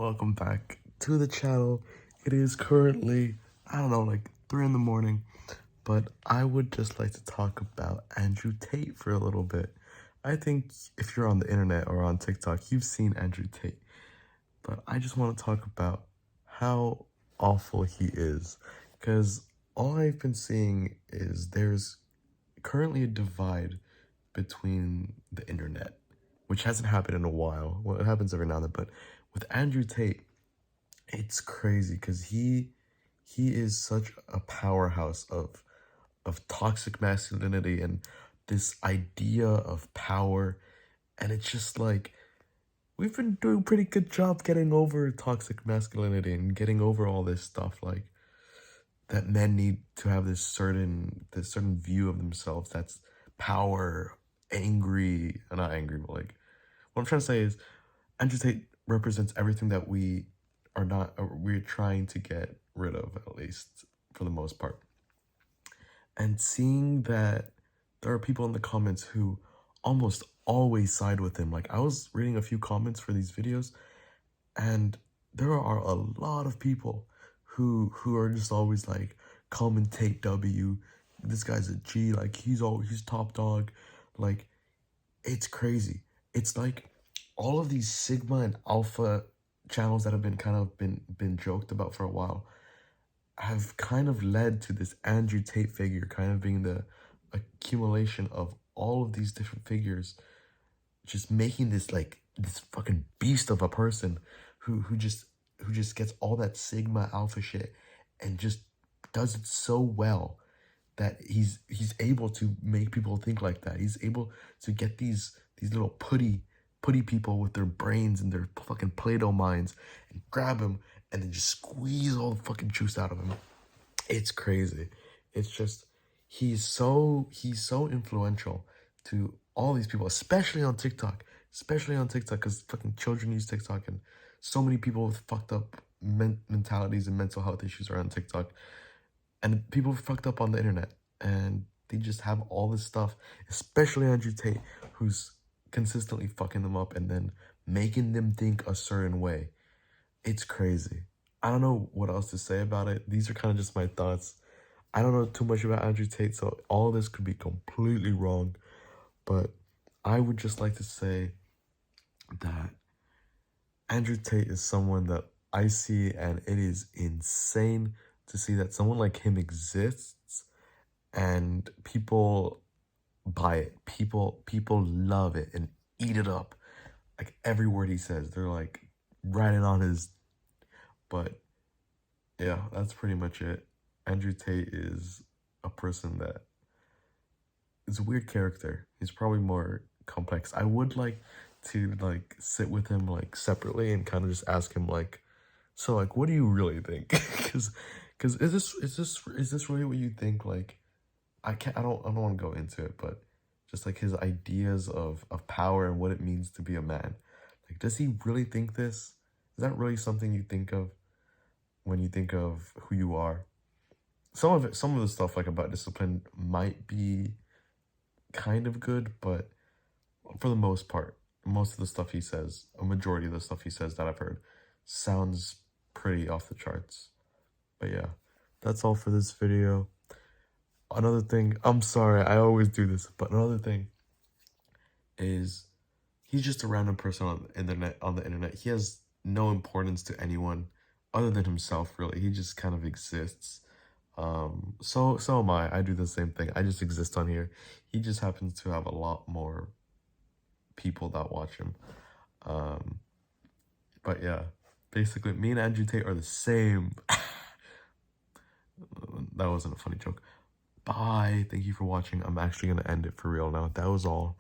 welcome back to the channel. It is currently, I don't know, like 3 in the morning, but I would just like to talk about Andrew Tate for a little bit. I think if you're on the internet or on TikTok, you've seen Andrew Tate, but I just want to talk about how awful he is, because all I've been seeing is there's currently a divide between the internet, which hasn't happened in a while. Well, it happens every now and then, but with Andrew Tate, it's crazy because he is such a powerhouse of toxic masculinity and this idea of power, and it's just like we've been doing a pretty good job getting over toxic masculinity and getting over all this stuff, like that men need to have this certain view of themselves that's power, angry, not angry, but like what I'm trying to say is Andrew Tate represents everything that we are not, or we're trying to get rid of, at least for the most part. And seeing that there are people in the comments who almost always side with him. Like, I was reading a few comments for these videos, and there are a lot of people who are just always like, commentate W, this guy's a G, like he's top dog. Like, it's crazy. It's like all of these Sigma and Alpha channels that have been joked about for a while have kind of led to this Andrew Tate figure kind of being the accumulation of all of these different figures, just making this like this fucking beast of a person who just gets all that Sigma Alpha shit and just does it so well that he's able to make people think like that. He's able to get these little putty people with their brains and their fucking Play-Doh minds and grab him and then just squeeze all the fucking juice out of him. It's crazy. It's just he's so influential to all these people, especially on TikTok. Because fucking children use TikTok, and so many people with fucked up mentalities and mental health issues are on TikTok. And people are fucked up on the internet, and they just have all this stuff, especially Andrew Tate, who's consistently fucking them up and then making them think a certain way. It's crazy. I don't know what else to say about it. These are kind of just my thoughts. I don't know too much about Andrew Tate, so all of this could be completely wrong. But I would just like to say that Andrew Tate is someone that I see, and it is insane to see that someone like him exists and people buy it. People love it and eat it up. Like, every word he says, they're like writing on his. But yeah, that's pretty much it. Andrew Tate is a person that is a weird character. He's probably more complex. I would like to like sit with him like separately and kind of just ask him like, so like, what do you really think? Because is this really what you think? Like, I don't want to go into it, but just like his ideas of power and what it means to be a man. Like, does he really think this? Is that really something you think of when you think of who you are? Some of the stuff like about discipline might be kind of good, but for the most part, most of the stuff he says, a majority of the stuff he says that I've heard, sounds pretty off the charts. But yeah, that's all for this video. Another thing, I'm sorry, I always do this, but another thing is he's just a random person on the internet. He has no importance to anyone other than himself, really. He just kind of exists. So am I. I do the same thing. I just exist on here. He just happens to have a lot more people that watch him. But yeah, basically, me and Andrew Tate are the same. That wasn't a funny joke. Bye. Thank you for watching. I'm actually going to end it for real now. That was all.